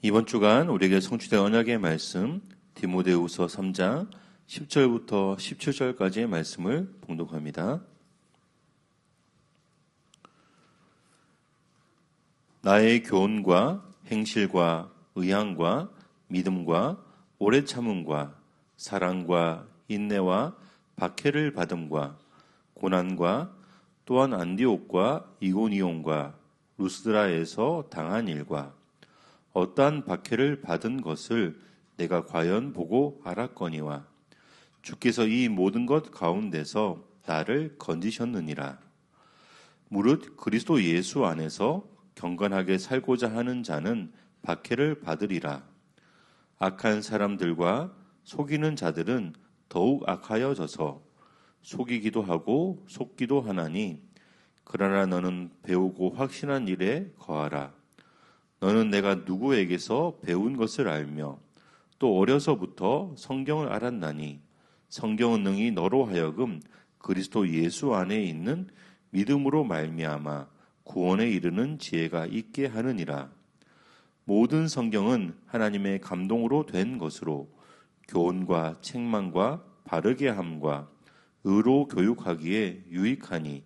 이번 주간 우리에게 성취된 언약의 말씀 디모데후서 3장 10절부터 17절까지의 말씀을 봉독합니다. 나의 교훈과 행실과 의향과 믿음과 오래 참음과 사랑과 인내와 박해를 받음과 고난과 또한 안디옥과 이고니온과 루스드라에서 당한 일과 어떠한 박해를 받은 것을 내가 과연 보고 알았거니와 주께서 이 모든 것 가운데서 나를 건지셨느니라. 무릇 그리스도 예수 안에서 경건하게 살고자 하는 자는 박해를 받으리라. 악한 사람들과 속이는 자들은 더욱 악하여져서 속이기도 하고 속기도 하나니, 그러나 너는 배우고 확신한 일에 거하라. 너는 내가 누구에게서 배운 것을 알며 또 어려서부터 성경을 알았나니, 성경은 능히 너로 하여금 그리스도 예수 안에 있는 믿음으로 말미암아 구원에 이르는 지혜가 있게 하느니라. 모든 성경은 하나님의 감동으로 된 것으로 교훈과 책망과 바르게 함과 의로 교육하기에 유익하니,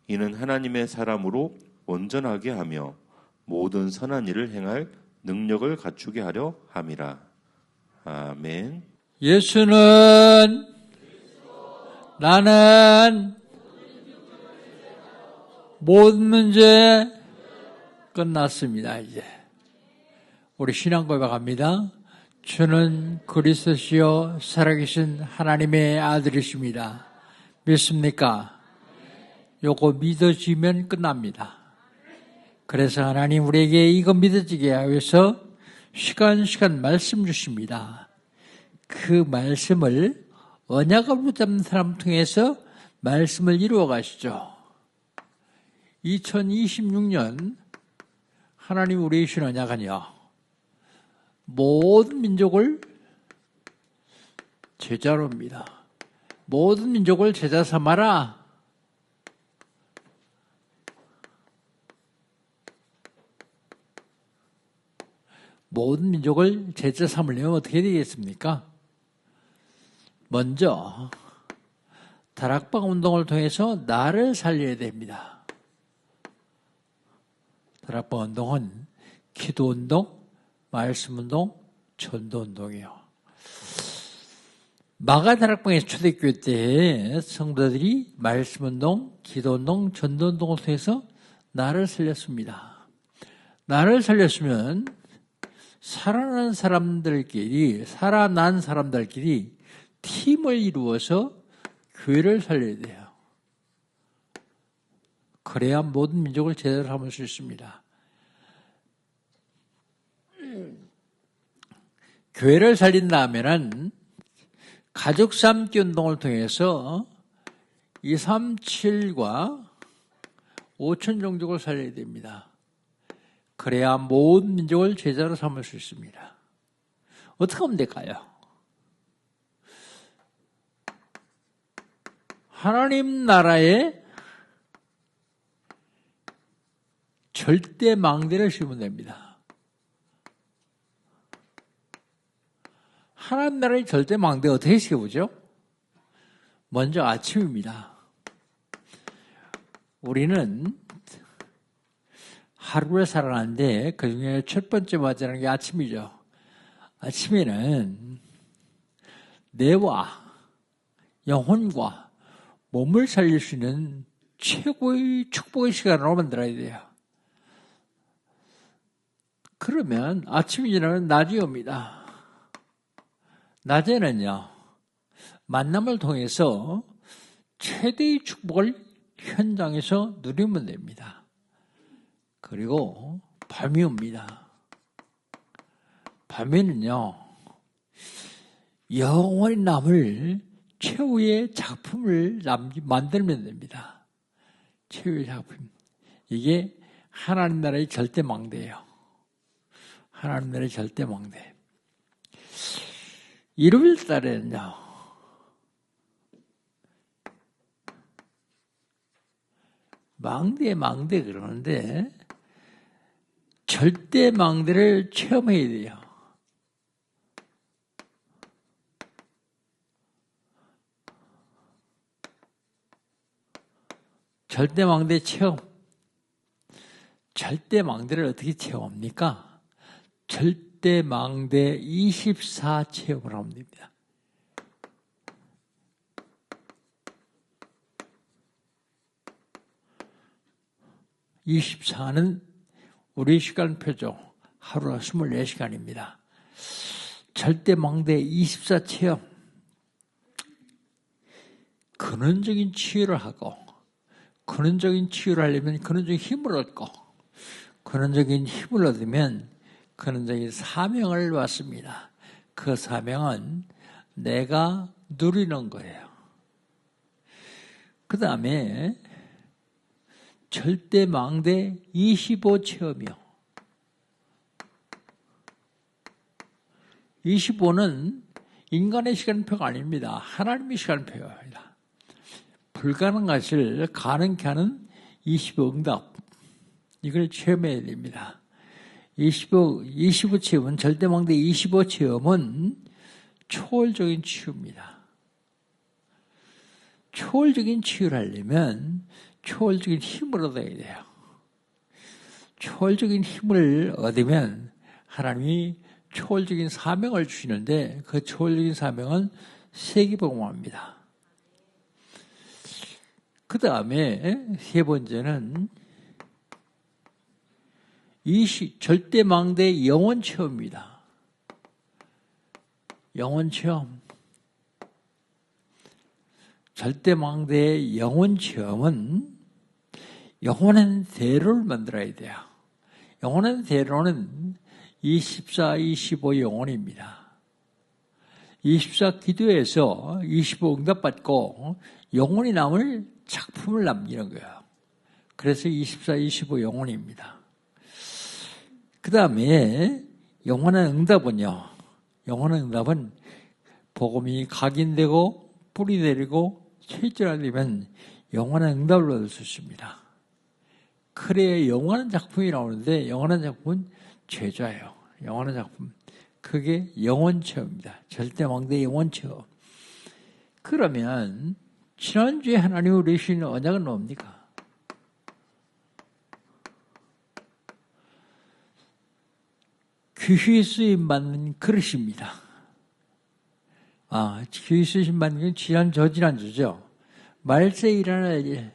이는 하나님의 사람으로 온전하게 하며 모든 선한 일을 행할 능력을 갖추게 하려 함이라. 아멘. 예수는 나는 모든 문제 끝났습니다. 이제 우리 신앙 고백합니다. 주는 그리스도시요 살아계신 하나님의 아들이십니다. 믿습니까? 요거 믿어지면 끝납니다. 그래서 하나님 우리에게 이거 믿어지게 하기 위해서 시간 말씀 주십니다. 그 말씀을 언약을 붙잡는 사람 통해서 말씀을 이루어 가시죠. 2026년 하나님 우리의 주신 언약은요, 모든 민족을 제자로 합니다. 모든 민족을 제자 삼아라. 모든 민족을 제자 삼으려면 어떻게 되겠습니까? 먼저 다락방 운동을 통해서 나를 살려야 됩니다. 다락방 운동은 기도 운동, 말씀 운동, 전도 운동이에요. 마가 다락방에서 초대교회 때 성도들이 말씀 운동, 기도 운동, 전도 운동을 통해서 나를 살렸습니다. 나를 살렸으면 살아난 사람들끼리 팀을 이루어서 교회를 살려야 돼요. 그래야 모든 민족을 제대로 삼을 수 있습니다. 교회를 살린다 하면은 가족 삼기 운동을 통해서 237과 5천 종족을 살려야 됩니다. 그래야 모든 민족을 제자로 삼을 수 있습니다. 어떻게 하면 될까요? 하나님 나라에 절대 망대를 씌우면 됩니다. 하나님 나라의 절대 망대 어떻게 씌우죠? 먼저 아침입니다. 우리는 하루를 살아가는데 그 중에 첫 번째 맞이하는 게 아침이죠. 아침에는 뇌와 영혼과 몸을 살릴 수 있는 최고의 축복의 시간으로 만들어야 돼요. 그러면 아침이 지나면 낮이 옵니다. 낮에는요, 만남을 통해서 최대의 축복을 현장에서 누리면 됩니다. 그리고 밤이 옵니다. 밤에는요, 영원히 남을 최후의 작품을 만들면 됩니다. 최후의 작품. 이게 하나님 나라의 절대망대예요. 하나님 나라의 절대망대. 일요일 달에는요, 망대 그러는데 절대망대를 체험해야 돼요. 절대망대 체험. 절대망대를 어떻게 체험합니까? 절대망대 24 체험을 하면 됩니다. (24는) 우리 시간표죠. 하루가 24시간입니다. 절대망대 24 체험. 근원적인 치유를 하고, 근원적인 치유를 하려면 근원적인 힘을 얻고, 근원적인 힘을 얻으면 근원적인 사명을 받습니다. 그 사명은 내가 누리는 거예요. 그 다음에 절대망대 25 체험이요. 25는 인간의 시간표가 아닙니다. 하나님의 시간표입니다. 불가능한 것을 가능케 하는 25 응답. 이걸 체험해야 됩니다. 25 체험은, 절대망대 25 체험은 초월적인 치유입니다. 초월적인 치유를 하려면 초월적인 힘을 얻어야 돼요. 초월적인 힘을 얻으면 하나님이 초월적인 사명을 주시는데, 그 초월적인 사명은 세계복음화입니다. 그 다음에 세 번째는 절대망대 영혼체험입니다. 영혼체험. 절대망대의 영혼체험은 영원한 대로를 만들어야 돼요. 영원한 대로는 24, 25 영혼입니다. 24 기도에서 25 응답받고 영혼이 남을 작품을 남기는 거예요. 그래서 24, 25 영혼입니다. 그 다음에 영원한 응답은요. 영원한 응답은 복음이 각인되고 뿌리 내리고 실제화되면 영원한 응답을 얻을 수 있습니다. 그래야 영원한 작품이 나오는데, 영원한 작품은 죄자예요. 영원한 작품. 그게 영혼체험입니다. 절대망대 영혼체험. 그러면 지난주에 하나님 우리 주신 언약은 뭡니까? 귀히 쓰임받는 그릇입니다. 귀히 쓰임받는 건 저지난주죠. 말세 일어나야 돼.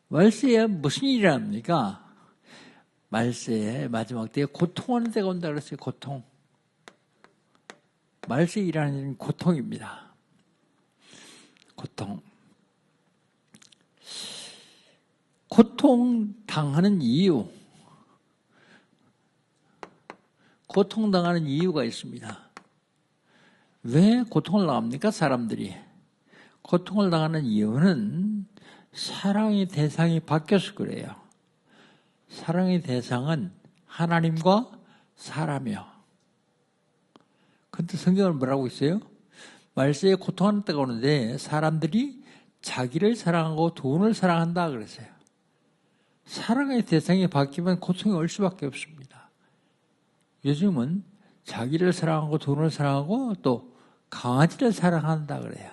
말세에 무슨 일이 일어납니까? 말세에 마지막 때에 고통하는 때가 온다 그랬어요. 고통. 말세에 일어나는 일은 고통입니다. 고통. 고통당하는 이유. 고통당하는 이유가 있습니다. 왜 고통을 당합니까? 사람들이. 고통을 당하는 이유는 사랑의 대상이 바뀌어서 그래요. 사랑의 대상은 하나님과 사람이요. 그런데 성경은 뭐라고 있어요? 말세에 고통하는 때가 오는데 사람들이 자기를 사랑하고 돈을 사랑한다 그랬어요. 사랑의 대상이 바뀌면 고통이 올 수밖에 없습니다. 요즘은 자기를 사랑하고 돈을 사랑하고 또 강아지를 사랑한다 그래요.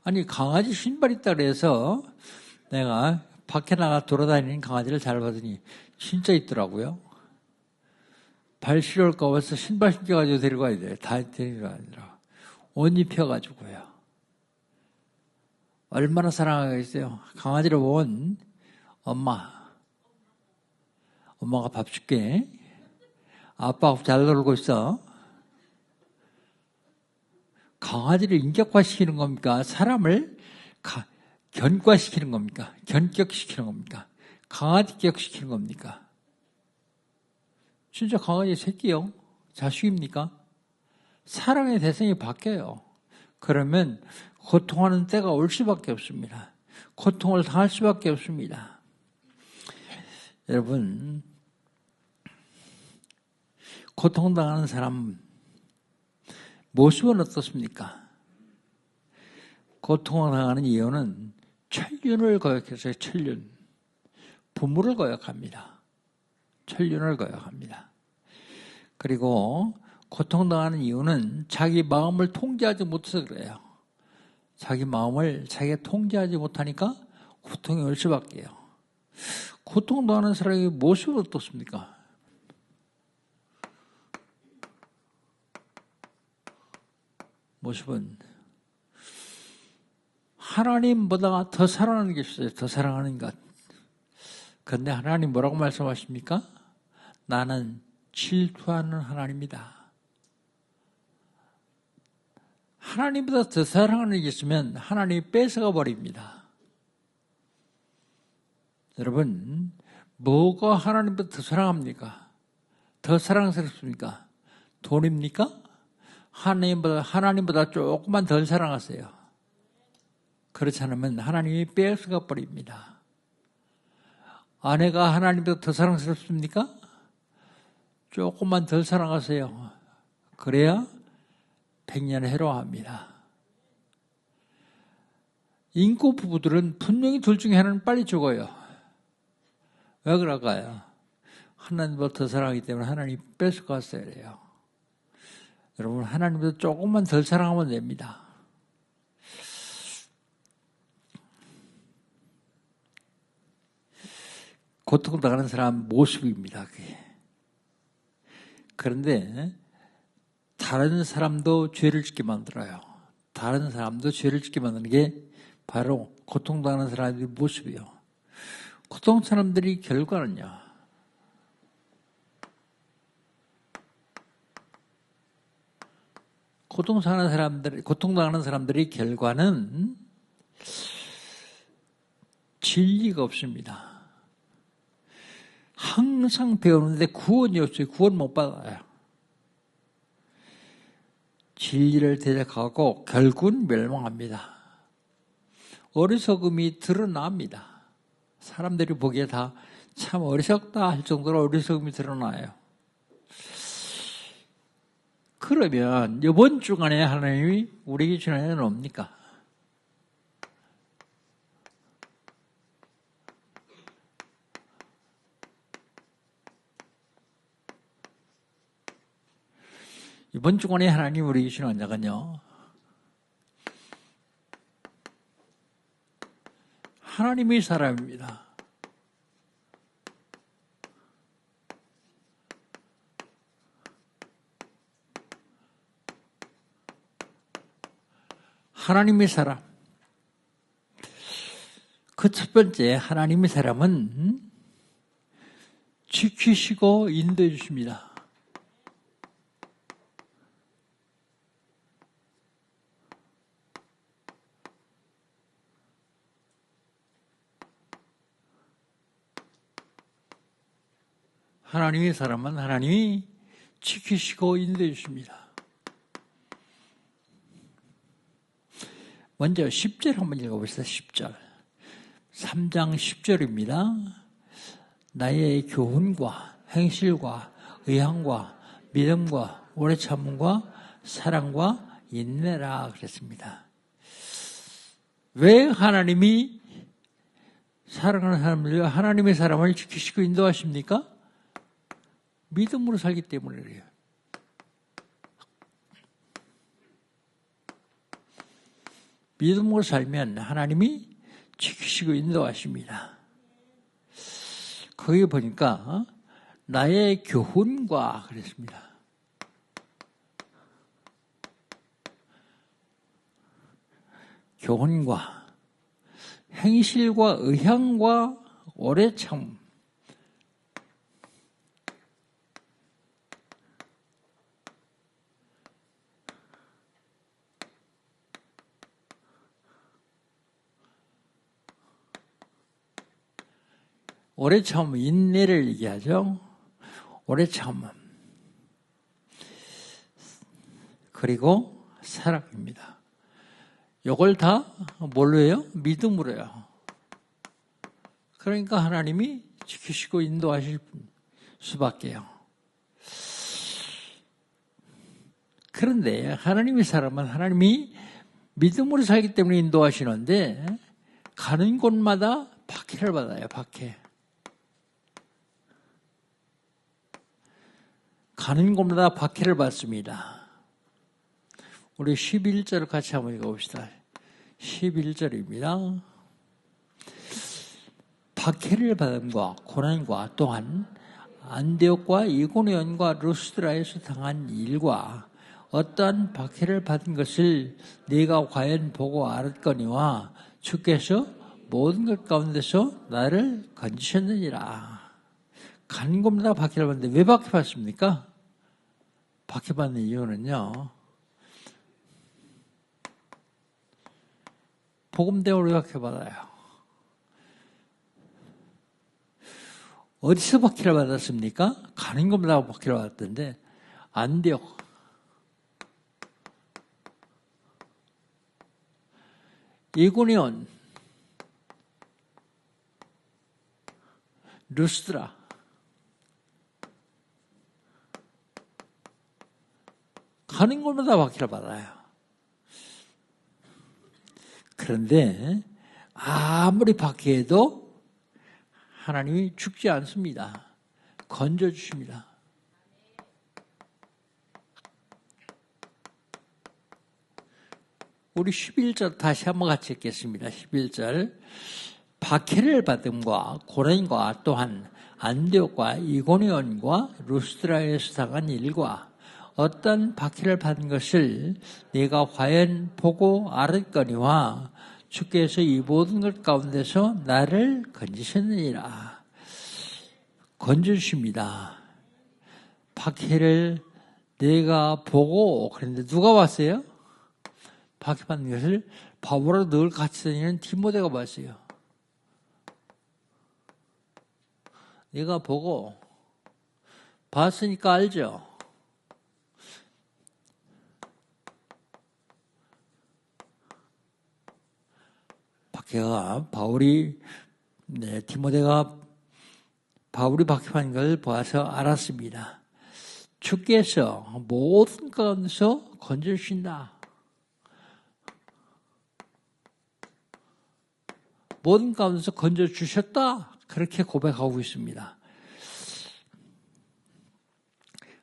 아니, 강아지 신발 있다 그래서 내가 밖에 나가 돌아다니는 강아지를 잘 봤더니 진짜 있더라고요. 발 시려울까 봐서 신발 신겨가지고 데리고 가야 돼요. 다 데리고 가니라. 옷 입혀가지고요. 얼마나 사랑하겠어요. 강아지를 본 엄마가 밥 줄게. 아빠하고 잘 놀고 있어. 강아지를 인격화시키는 겁니까? 사람을 견과시키는 겁니까? 견격시키는 겁니까? 강아지 격시키는 겁니까? 진짜 강아지 새끼요? 자식입니까? 사랑의 대상이 바뀌어요. 그러면 고통하는 때가 올 수밖에 없습니다. 고통을 당할 수밖에 없습니다. 여러분, 고통당하는 사람 모습은 어떻습니까? 고통을 당하는 이유는 천륜을 거역해서 천륜, 부모를 거역합니다. 천륜을 거역합니다. 그리고 고통당하는 이유는 자기 마음을 통제하지 못해서 그래요. 자기 마음을 자기가 통제하지 못하니까 고통이 올 수밖에요. 고통당하는 사람의 모습은 어떻습니까? 모습은 하나님보다 더 사랑하는 게 있어요. 더 사랑하는 것. 그런데 하나님 뭐라고 말씀하십니까? 나는 질투하는 하나님이다. 하나님보다 더 사랑하는 게 있으면 하나님이 뺏어가 버립니다. 여러분, 뭐가 하나님보다 더 사랑합니까? 더 사랑스럽습니까? 돈입니까? 하나님보다 조금만 덜 사랑하세요. 그렇지 않으면 하나님이 뺏어가 버립니다. 아내가 하나님보다 더 사랑스럽습니까? 조금만 덜 사랑하세요. 그래야 백년을 해로워합니다. 인고 부부들은 분명히 둘 중에 하나는 빨리 죽어요. 왜 그럴까요? 하나님보다 더 사랑하기 때문에 하나님이 뺏어갔어야 해요. 여러분, 하나님보다 조금만 덜 사랑하면 됩니다. 고통당하는 사람 모습입니다. 그게. 그런데 다른 사람도 죄를 짓게 만들어요. 다른 사람도 죄를 짓게 만드는 게 바로 고통당하는 사람들의 모습이에요. 고통 사람들이 결과는요. 고통당하는 사람들의 결과는 진리가 없습니다. 항상 배우는데 구원이 없어요. 구원 못 받아요. 진리를 대적하고 결국은 멸망합니다. 어리석음이 드러납니다. 사람들이 보기에 다 참 어리석다 할 정도로 어리석음이 드러나요. 그러면 이번 주간에 하나님이 우리에게 주는 애는 뭡니까? 이번 주간에 하나님 우리에게 주는 언약은요. 하나님의 사람입니다. 하나님의 사람. 그 첫 번째 하나님의 사람은 지키시고 인도해 주십니다. 하나님의 사람은 하나님이 지키시고 인도해 주십니다. 먼저 10절 한번 읽어보시다. 10절. 3장 10절입니다. 나의 교훈과 행실과 의향과 믿음과 오래 참음과 사랑과 인내라 그랬습니다. 왜 하나님이 사랑하는 사람들, 하나님의 사람을 지키시고 인도하십니까? 믿음으로 살기 때문에 그래요. 믿음으로 살면 하나님이 지키시고 인도하십니다. 거기 보니까 나의 교훈과 그랬습니다. 교훈과 행실과 의향과 오래 참 오래 참음, 인내를 얘기하죠. 오래 참음. 그리고 사랑입니다. 이걸 다 뭘로 해요? 믿음으로 해요. 그러니까 하나님이 지키시고 인도하실 수밖에요. 그런데 하나님의 사람은 하나님이 믿음으로 살기 때문에 인도하시는데 가는 곳마다 박해를 받아요. 박해. 가는 곳마다 박해를 받습니다. 우리 11절 같이 한번 읽어봅시다. 11절입니다. 박해를 받음과 고난과 또한 안디옥과 이고니온과 루스드라에서 당한 일과 어떠한 박해를 받은 것을 네가 과연 보고 알았거니와 주께서 모든 것 가운데서 나를 건지셨느니라. 가는 곳마다 박해를 받는데 왜 박해받습니까? 박해받는 이유는요, 복음 때문에 박해받아요. 어디서 박해를 받았습니까? 가는 곳마다 박해를 받았던데, 안디옥, 이고니온, 루스드라, 가는 곳마다 박해를 받아요. 그런데 아무리 박해해도 하나님이 죽지 않습니다. 건져주십니다. 우리 11절 다시 한번 같이 읽겠습니다. 11절. 박해를 받음과 고난과 또한 안디옥과 이고니온과 루스드라에서 당한 일과 어떤 박해를 받은 것을 네가 과연 보고 알았거니와 주께서 이 모든 것 가운데서 나를 건지셨느니라. 건져주십니다. 박해를 내가 보고, 그런데 누가 봤어요? 박해받는 것을 바보로 늘 같이 다니는 디모데가 봤어요. 내가 보고 봤으니까 알죠. 박해가 디모데가 바울이 박해받는 걸 보아서 알았습니다. 주께서 모든 가운데서 건져주신다. 모든 가운데서 건져주셨다. 그렇게 고백하고 있습니다.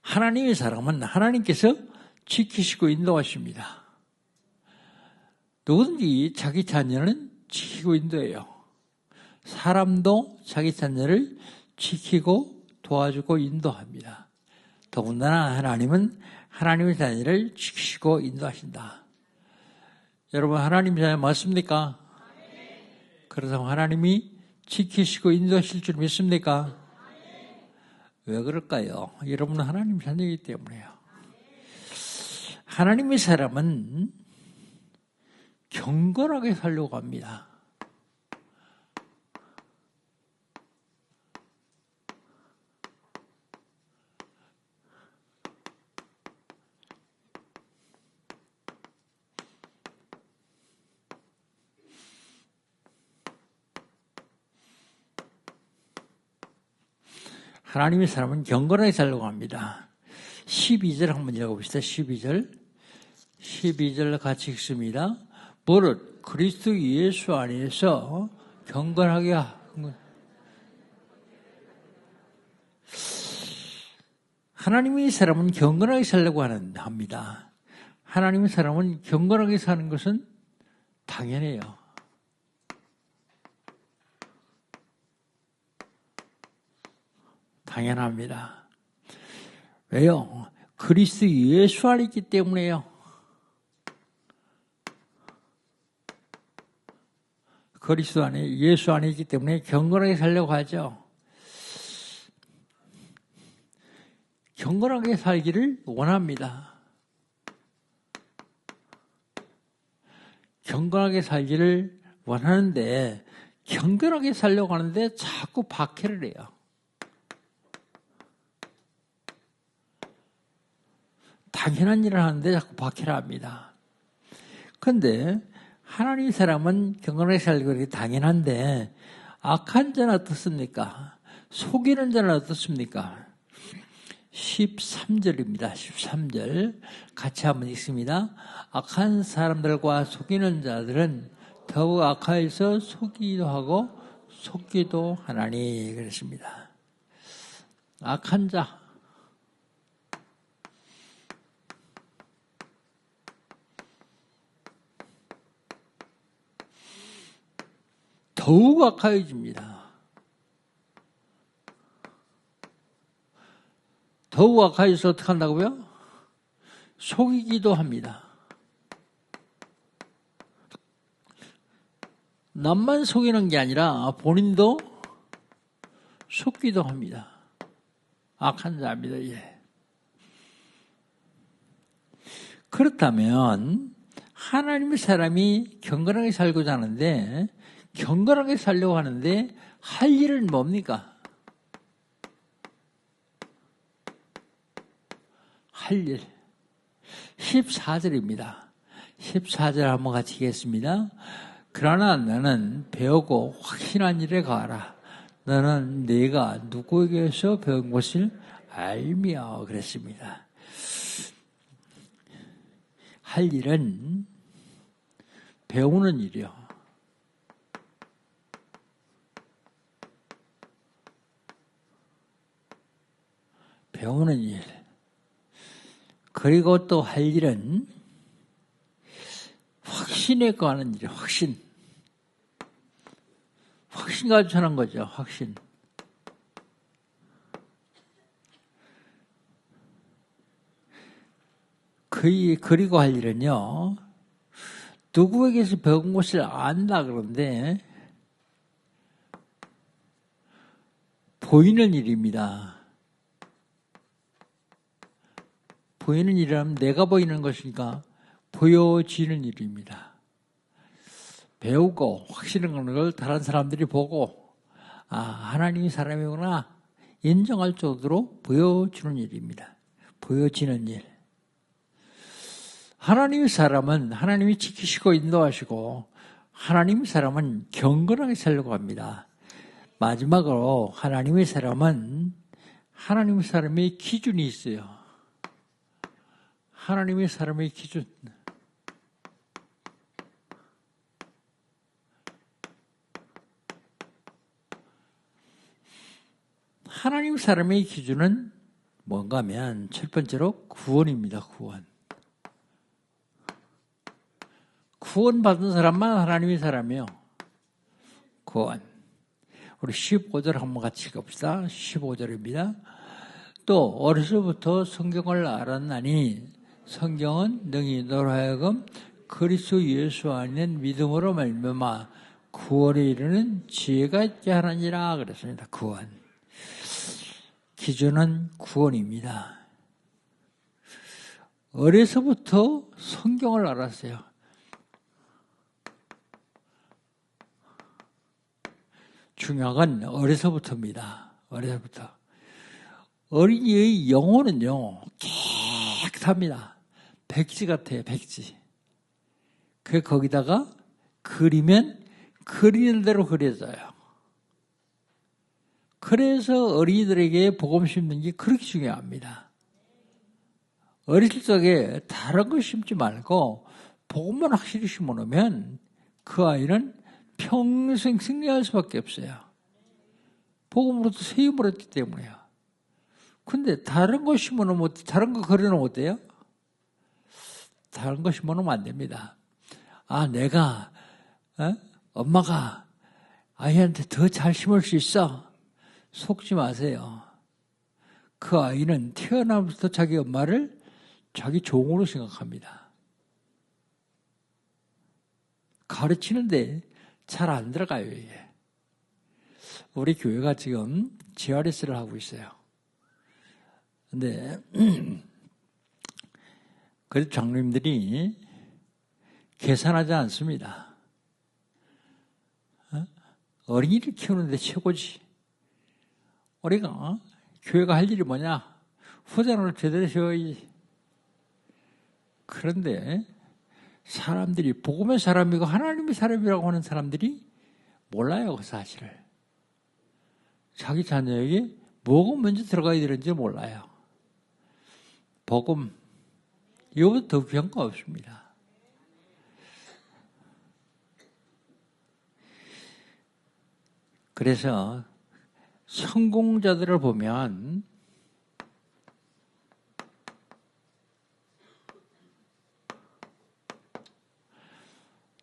하나님의 사람은 하나님께서 지키시고 인도하십니다. 누구든지 자기 자녀는 지키고 인도해요. 사람도 자기 자녀를 지키고 도와주고 인도합니다. 더군다나 하나님은 하나님의 자녀를 지키시고 인도하신다. 여러분, 하나님의 자녀 맞습니까? 그래서 하나님이 지키시고 인도하실 줄 믿습니까? 왜 그럴까요? 여러분은 하나님 자녀이기 때문에요. 하나님의 사람은 경건하게 살려고 합니다. 하나님의 사람은 경건하게 살려고 합니다. 12절 한번 읽어봅시다. 12절 같이 읽습니다. 무릇 그리스도 예수 안에서 경건하게 하나님의 사람은 경건하게 살려고 합니다. 하나님의 사람은 경건하게 사는 것은 당연해요. 당연합니다. 왜요? 그리스도 예수 안에 있기 때문에요. 그리스도 안에, 예수 안에 있기 때문에 경건하게 살려고 하죠. 경건하게 살기를 원합니다. 경건하게 살기를 원하는데, 경건하게 살려고 하는데 자꾸 박해를 해요. 당연한 일을 하는데 자꾸 박해를 합니다. 그런데 하나님의 사람은 경건하게 살기 당연한데 악한 자는 어떻습니까? 속이는 자는 어떻습니까? 13절입니다. 13절 같이 한번 읽습니다. 악한 사람들과 속이는 자들은 더욱 악하여서 속이기도 하고 속기도 하나니 그랬습니다. 악한 자, 더욱 악하여집니다. 더욱 악하여서 어떻게 한다고요? 속이기도 합니다. 남만 속이는 게 아니라 본인도 속기도 합니다. 악한 자입니다. 예. 그렇다면 하나님의 사람이 경건하게 살고자 하는데 경건하게 살려고 하는데 할 일은 뭡니까? 할 일. 14절입니다. 14절 한번 같이 읽겠습니다. 그러나 너는 배우고 확신한 일에 가라. 너는 네가 누구에게서 배운 것을 알며 그랬습니다. 할 일은 배우는 일이요. 배우는 일. 그리고 또 할 일은 확신에 관한 일이에요. 확신. 확신 가지고 하는 거죠. 확신. 그리고 할 일은요. 누구에게서 배운 것을 안다 그러는데 보이는 일입니다. 보이는 일이라면 내가 보이는 것이니까 보여지는 일입니다. 배우고 확신하는 걸 다른 사람들이 보고 하나님이 사람이구나 인정할 정도로 보여주는 일입니다. 보여지는 일. 하나님의 사람은 하나님이 지키시고 인도하시고 하나님의 사람은 경건하게 살려고 합니다. 마지막으로 하나님의 사람은 하나님의 사람의 기준이 있어요. 하나님의 사람의 기준. 하나님 사람의 기준은 뭔가 하면 첫 번째로 구원입니다. 구원. 구원받은 사람만 하나님의 사람이에요. 구원. 우리 15절 한번 같이 읽어봅시다. 15절입니다. 또 어려서부터 성경을 알았나니 성경은 능히 너로 하여금 그리스도 예수 안에 믿음으로 말미암아 구원에 이르는 지혜가 있게 하느니라 그랬습니다. 구원. 기준은 구원입니다. 어려서부터 성경을 알았어요. 중요한 건 어려서부터입니다. 어려서부터. 어린이의 영혼은요, 깨끗합니다. 백지 같아요, 백지. 그 거기다가 그리면 그리는 대로 그려져요. 그래서 어린이들에게 복음 심는 게 그렇게 중요합니다. 어릴 적에 다른 거 심지 말고 복음만 확실히 심어놓으면 그 아이는 평생 승리할 수밖에 없어요. 복음으로도 세임을 했기 때문에요. 근데 다른 거 심어놓으면 다른 거 그려놓으면 어때요? 다른 거 심어놓으면 안 됩니다. 내가 엄마가 아이한테 더 잘 심을 수 있어. 속지 마세요. 그 아이는 태어나면서부터 자기 엄마를 자기 종으로 생각합니다. 가르치는데 잘 안 들어가요, 이게. 우리 교회가 지금 GRS를 하고 있어요. 근데 그래도 장로님들이 계산하지 않습니다. 어린이를 키우는데 최고지. 우리가 교회가 할 일이 뭐냐? 후전을 제대로 세워야지. 그런데 사람들이 복음의 사람이고 하나님의 사람이라고 하는 사람들이 몰라요, 그 사실을. 자기 자녀에게 뭐가 먼저 들어가야 되는지 몰라요. 복음, 이거보다 더 귀한 거 없습니다. 그래서 성공자들을 보면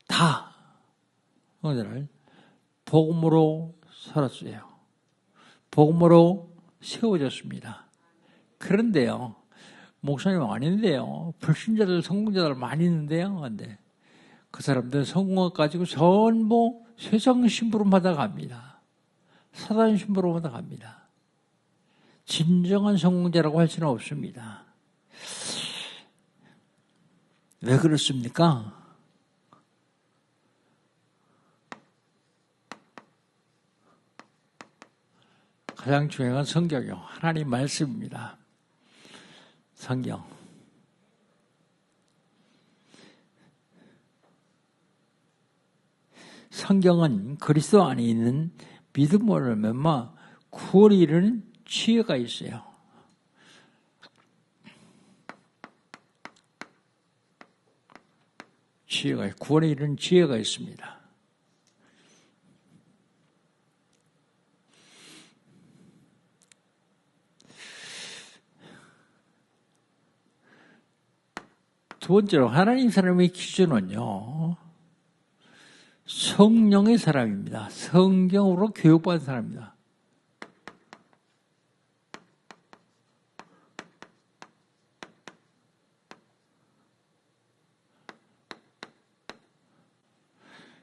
다 성공자를 복음으로 살았어요. 복음으로 세워졌습니다. 그런데요, 목사님 아닌데요, 불신자들, 성공자들 많이 있는데요. 근데 그 사람들 성공을 가지고 전부 세상 심부름하다 갑니다. 사단 심부름하다 갑니다. 진정한 성공자라고 할 수는 없습니다. 왜 그렇습니까? 가장 중요한 성경이요. 하나님 말씀입니다. 성경. 성경은 그리스도 안에 있는 믿음으로 말미암아 구원에 이르는 지혜가 있어요. 구원에 이르는 지혜가 있습니다. 두 번째로 하나님 사람의 기준은요, 성령의 사람입니다. 성경으로 교육받은 사람입니다.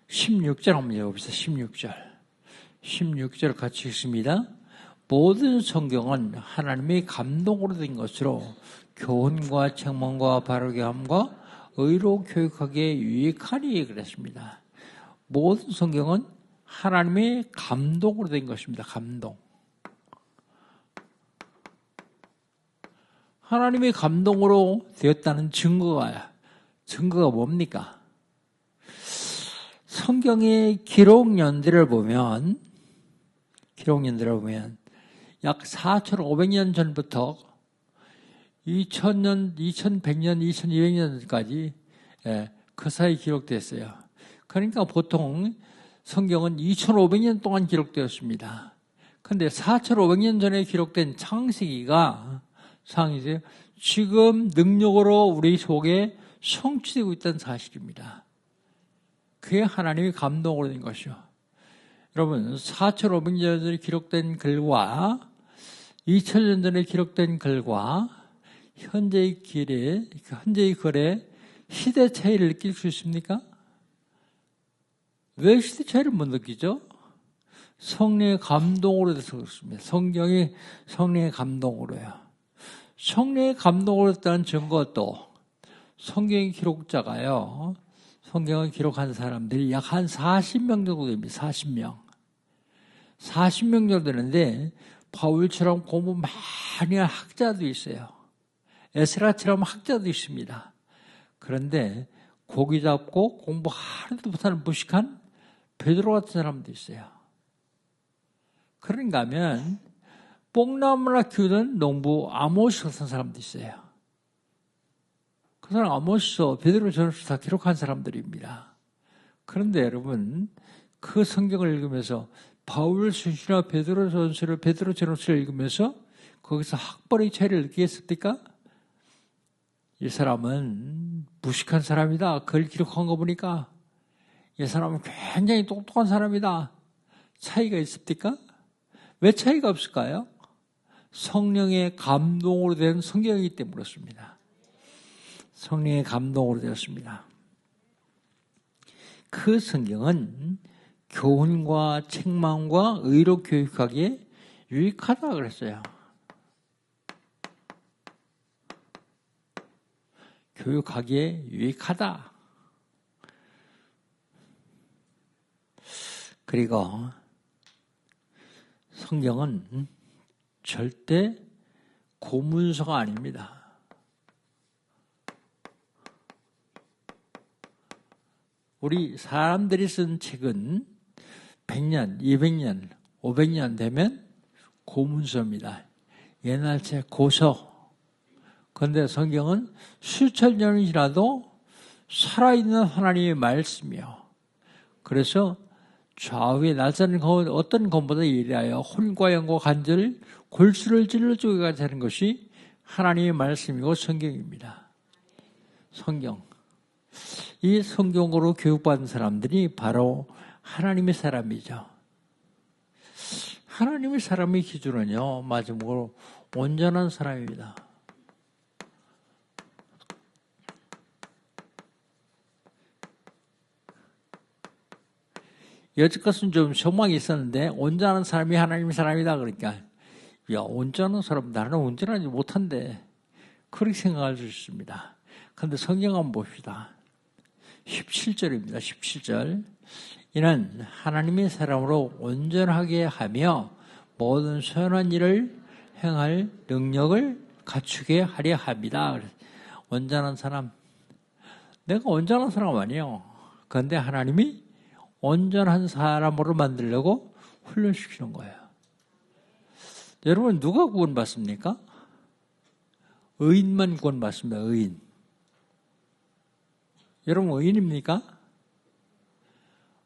(16절) 한번 읽어봅시다. 16절 같이 읽습니다. 모든 성경은 하나님의 감동으로 된 것으로 교훈과 책망과 바르게 함과 의로 교육하기에 유익하니 그랬습니다. 모든 성경은 하나님의 감동으로 된 것입니다. 감동. 하나님의 감동으로 되었다는 증거가 뭡니까? 성경의 기록연대를 보면 약 4,500년 전부터 2000년, 2100년, 2200년까지 그 사이 기록됐어요. 그러니까 보통 성경은 2500년 동안 기록되었습니다. 그런데 4,500년 전에 기록된 창세기가 지금 능력으로 우리 속에 성취되고 있다는 사실입니다. 그게 하나님의 감동으로 된 것이요. 여러분, 4,500년 전에 기록된 글과 2000년 전에 기록된 글과 현재의 글에 시대 차이를 느낄 수 있습니까? 왜 시대 차이를 못 느끼죠? 성령의 감동으로 돼서 그렇습니다. 성경이 성령의 감동으로요. 성령의 감동으로 됐다는 증거도 성경의 기록자가요. 성경을 기록한 사람들이 약 한 40명 정도 됩니다. 40명 정도 되는데 바울처럼 공부 많이 한 학자도 있어요. 에스라처럼 학자도 있습니다. 그런데 고기 잡고 공부 하나도 못하는 무식한 베드로 같은 사람도 있어요. 그런가 하면 뽕나무나 키우던 농부 아모스 같은 사람도 있어요. 그 사람 아모스, 베드로 전서 다 기록한 사람들입니다. 그런데 여러분, 그 성경을 읽으면서 바울书시나 베드로 전서를 읽으면서 거기서 학벌의 차이를 느끼겠습니까? 이 사람은 무식한 사람이다. 그걸 기록한 거 보니까 이 사람은 굉장히 똑똑한 사람이다. 차이가 있습니까? 왜 차이가 없을까요? 성령의 감동으로 된 성경이기 때문에 그렇습니다. 성령의 감동으로 되었습니다. 그 성경은 교훈과 책망과 의로 교육하기에 유익하다 그랬어요. 교육하기에 유익하다. 그리고 성경은 절대 고문서가 아닙니다. 우리 사람들이 쓴 책은 100년, 200년, 500년 되면 고문서입니다. 옛날 책 고서, 그런데 성경은 수천 년이 지나도 살아있는 하나님의 말씀이요. 그래서 좌우에 낯선 어떤 것보다 예리하여 혼과 영과 간절을 골수를 찔러 쪼개가 되는 것이 하나님의 말씀이고 성경입니다. 성경. 이 성경으로 교육받은 사람들이 바로 하나님의 사람이죠. 하나님의 사람의 기준은요, 마지막으로 온전한 사람입니다. 여태껏은 좀 소망이 있었는데 온전한 사람이 하나님의 사람이다 그러니까 야, 온전한 사람 나는 온전하지 못한데 그렇게 생각할 수 있습니다. 그런데 성경 한번 봅시다. 17절입니다. 17절. 이는 하나님의 사람으로 온전하게 하며 모든 선한 일을 행할 능력을 갖추게 하려 합니다. 온전한 사람. 내가 온전한 사람 아니에요. 그런데 하나님이 온전한 사람으로 만들려고 훈련시키는 거예요. 여러분 누가 구원받습니까? 의인만 구원받습니다. 의인. 여러분 의인입니까?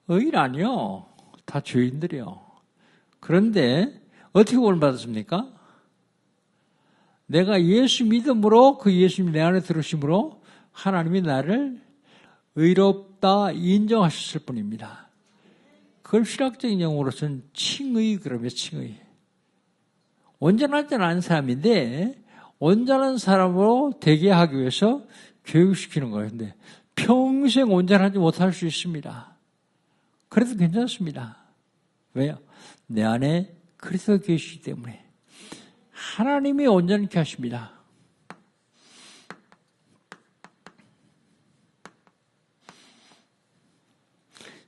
의인 아니요. 다 죄인들이요. 그런데 어떻게 구원받았습니까? 내가 예수 믿음으로 그 예수님이 내 안에 들으심으로 하나님이 나를 의롭다 인정하셨을 뿐입니다. 그걸 신학적인 용어로서는 칭의 그러면 칭의. 온전하지 않은 사람인데 온전한 사람으로 되게 하기 위해서 교육시키는 거예요. 근데 평생 온전하지 못할 수 있습니다. 그래도 괜찮습니다. 왜요? 내 안에 그리스도 계시기 때문에. 하나님이 온전케 하십니다.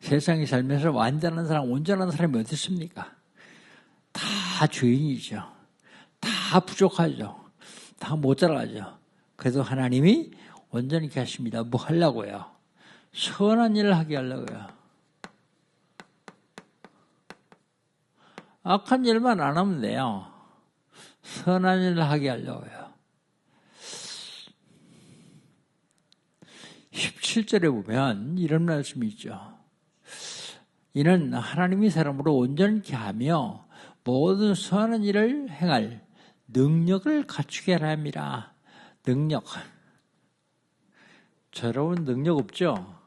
세상에 살면서 완전한 사람, 온전한 사람이 어디 있습니까? 다 죄인이죠. 다 부족하죠. 다 모자라죠. 그래도 하나님이 온전케 하십니다. 뭐 하려고요? 선한 일을 하게 하려고요. 악한 일만 안 하면 돼요. 선한 일을 하게 하려고요. 17절에 보면 이런 말씀이 있죠. 이는 하나님의 사람으로 온전케 하며 모든 선한 일을 행할 능력을 갖추게 하라 함이라. 능력. 저 여러분 능력 없죠?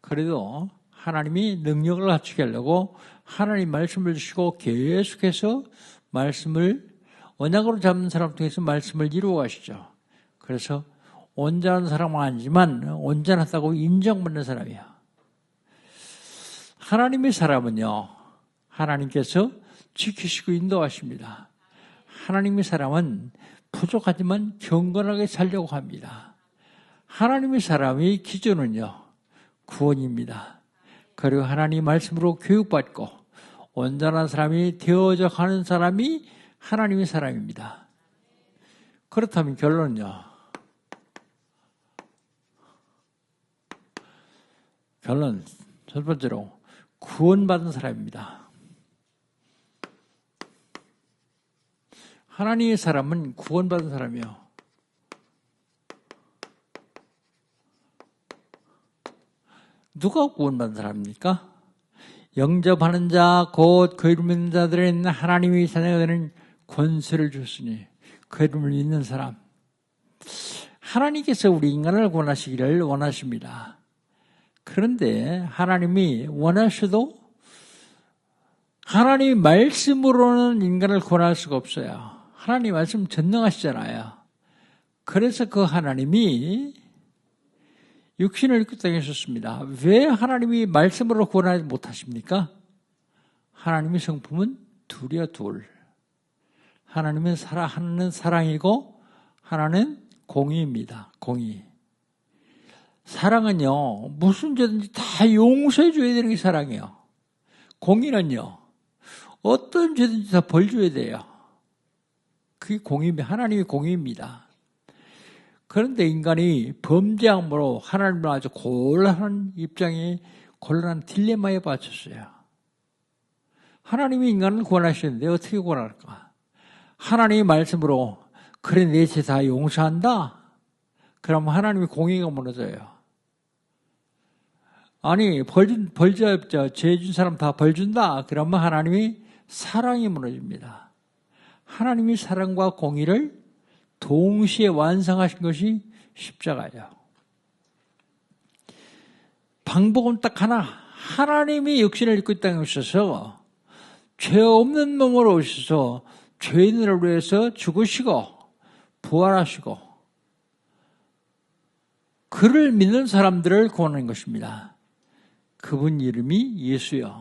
그래도 하나님이 능력을 갖추게 하려고 하나님 말씀을 주시고 계속해서 말씀을 언약으로 잡는 사람 통해서 말씀을 이루어 가시죠. 그래서 온전한 사람은 아니지만 온전하다고 인정받는 사람이야. 하나님의 사람은요, 하나님께서 지키시고 인도하십니다. 하나님의 사람은 부족하지만 경건하게 살려고 합니다. 하나님의 사람의 기준은요, 구원입니다. 그리고 하나님 말씀으로 교육받고 온전한 사람이 되어져 가는 사람이 하나님의 사람입니다. 그렇다면 결론은요, 결론 첫 번째로 구원받은 사람입니다. 하나님의 사람은 구원받은 사람이요. 누가 구원받은 사람입니까? 영접하는 자, 곧 그 이름을 믿는 자들은 하나님의 자녀가 되는 권세를 주셨으니 그 이름을 믿는 사람. 하나님께서 우리 인간을 구원하시기를 원하십니다. 그런데 하나님이 원하셔도 하나님의 말씀으로는 인간을 구원할 수가 없어요. 하나님의 말씀 전능하시잖아요. 그래서 그 하나님이 육신을 입고 땅에 오셨습니다. 왜 하나님이 말씀으로 구원하지 못하십니까? 하나님의 성품은 둘이야, 둘. 하나님은 하나는 사랑이고 하나는 공의입니다. 공의. 사랑은요, 무슨 죄든지 다 용서해 줘야 되는 게 사랑이에요. 공의는요, 어떤 죄든지 다 벌 줘야 돼요. 그게 공의입니다. 하나님의 공의입니다. 그런데 인간이 범죄함으로 하나님을 아주 곤란한 입장에 곤란한 딜레마에 빠졌어요. 하나님이 인간을 구원하시는데 어떻게 구원할까? 하나님의 말씀으로 그래 내 죄 다 용서한다? 그럼 하나님의 공의가 무너져요. 아니 죄 준 사람 다 벌 준다? 그러면 하나님이 사랑이 무너집니다. 하나님이 사랑과 공의를 동시에 완성하신 것이 십자가예요. 방법은 딱 하나. 하나님이 육신을 입고 이 땅에 오셔서 죄 없는 몸으로 오셔서 죄인을 위해서 죽으시고 부활하시고 그를 믿는 사람들을 구원하는 것입니다. 그분 이름이 예수요.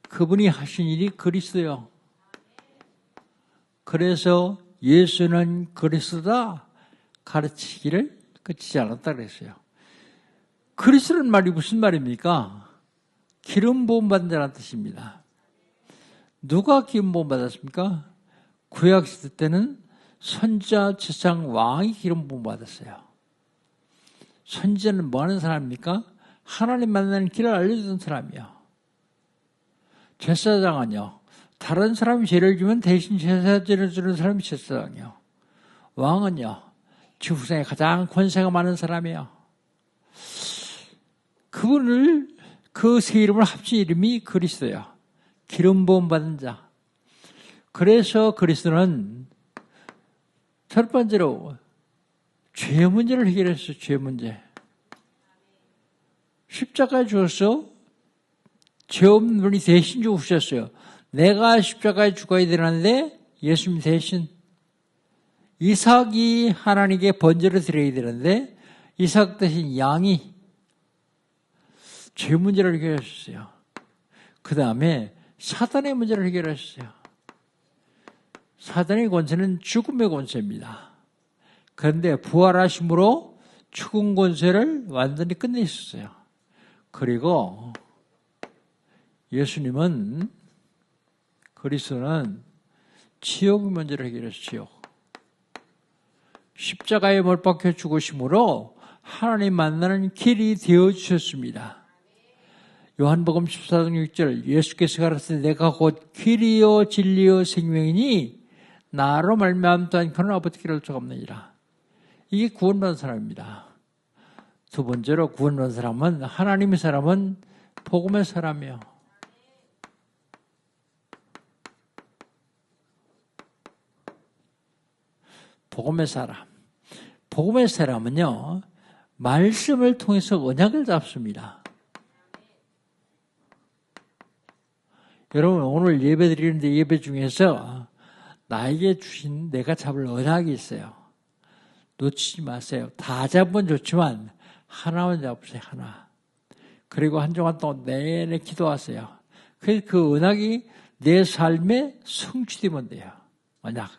그분이 하신 일이 그리스도요. 그래서 예수는 그리스도다 가르치기를 그치지 않았다 그랬어요. 그리스도는 말이 무슨 말입니까? 기름 부음 받은 자라는 뜻입니다. 누가 기름 부음 받았습니까? 구약 시대 때는 선지자, 제사장, 왕이 기름 부음 받았어요. 선지자는 뭐 하는 사람입니까? 하나님 만나는 길을 알려주는 사람이요. 제사장은요, 다른 사람이 죄를 지면 대신 제사 지내주는 사람이 제사장이요. 왕은요, 지구상에 가장 권세가 많은 사람이에요. 그분을 그 세 이름을 합친 이름이 그리스도예요. 기름 부음 받은 자. 그래서 그리스도는 첫 번째로 죄 문제를 해결했어요. 죄 문제. 십자가에 죽어서 죄 없는 분이 대신 죽으셨어요. 내가 십자가에 죽어야 되는데 예수님 대신 이삭이 하나님께 번제를 드려야 되는데 이삭 대신 양이 죄 문제를 해결하셨어요. 그 다음에 사단의 문제를 해결하셨어요. 사단의 권세는 죽음의 권세입니다. 그런데 부활하심으로 죽은 권세를 완전히 끝내셨어요. 그리고 예수님은 그리스도는 지옥의 문제를 해결했어요. 지옥. 십자가에 못 박혀 죽으심으로 하나님 만나는 길이 되어주셨습니다. 요한복음 14장 6절 예수께서 가라사대 내가 곧 길이요 진리요 생명이니 나로 말미암 또한 그는 아버지께 올 수가 없느니라. 이게 구원받은 사람입니다. 두 번째로 구원받은 사람은 하나님의 사람은 복음의 사람이에요. 복음의 사람. 복음의 사람은요, 말씀을 통해서 언약을 잡습니다. 여러분, 오늘 예배 드리는데 예배 중에서 나에게 주신 내가 잡을 언약이 있어요. 놓치지 마세요. 다 잡으면 좋지만 하나만 잡으세요. 하나. 그리고 한 주간 동안 내내 기도하세요. 그래서 그 언약이 내 삶에 성취되면 돼요. 언약.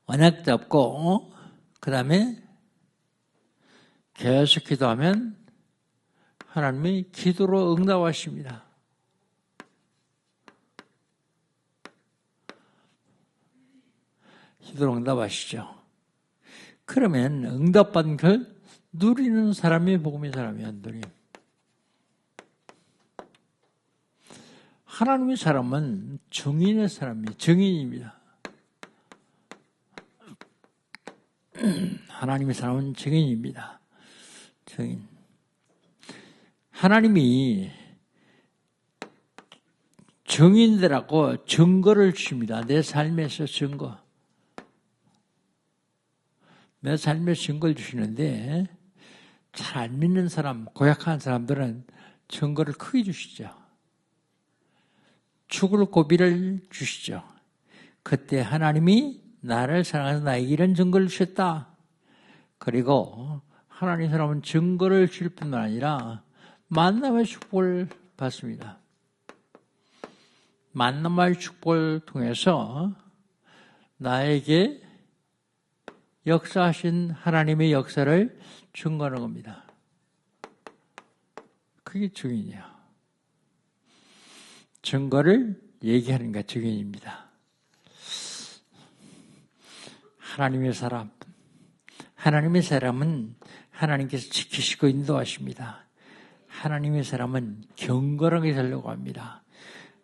언약 잡고 그 다음에 계속 기도하면 하나님이 기도로 응답하십니다. 기도로 응답하시죠. 그러면 응답받은 걸 누리는 사람이 복음의 사람이야. 누림. 하나님의 사람은 증인의 사람이에요. 증인입니다. 하나님의 사람은 증인입니다. 증인. 하나님이 증인들하고 증거를 주십니다. 내 삶에서 증거. 내 삶에서 증거를 주시는데 잘 안 믿는 사람, 고약한 사람들은 증거를 크게 주시죠. 죽을 고비를 주시죠. 그때 하나님이 나를 사랑해서 나에게 이런 증거를 주셨다. 그리고 하나님 사람은 증거를 줄 뿐만 아니라 만남의 축복을 받습니다. 만남의 축복을 통해서 나에게 역사하신 하나님의 역사를 증거하는 겁니다. 그게 증인이에요. 증거를 얘기하는 게 증인입니다. 하나님의 사람. 하나님의 사람은 하나님께서 지키시고 인도하십니다. 하나님의 사람은 경건하게 살려고 합니다.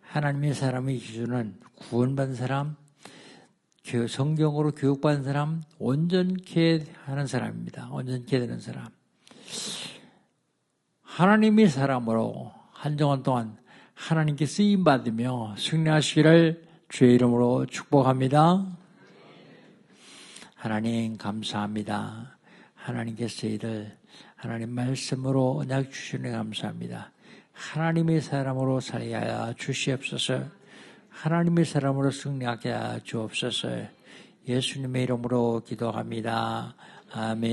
하나님의 사람의 기준은 구원받은 사람, 성경으로 교육받은 사람, 온전케 하는 사람입니다. 온전케 되는 사람. 하나님의 사람으로 한정원 동안 하나님께 쓰임받으며 승리하시기를 주의 이름으로 축복합니다. 하나님 감사합니다. 하나님께서 저희들 하나님 말씀으로 언약 주시는 감사합니다. 하나님의 사람으로 살게 하여 주시옵소서. 하나님의 사람으로 승리하게 하여 주옵소서. 예수님의 이름으로 기도합니다. 아멘.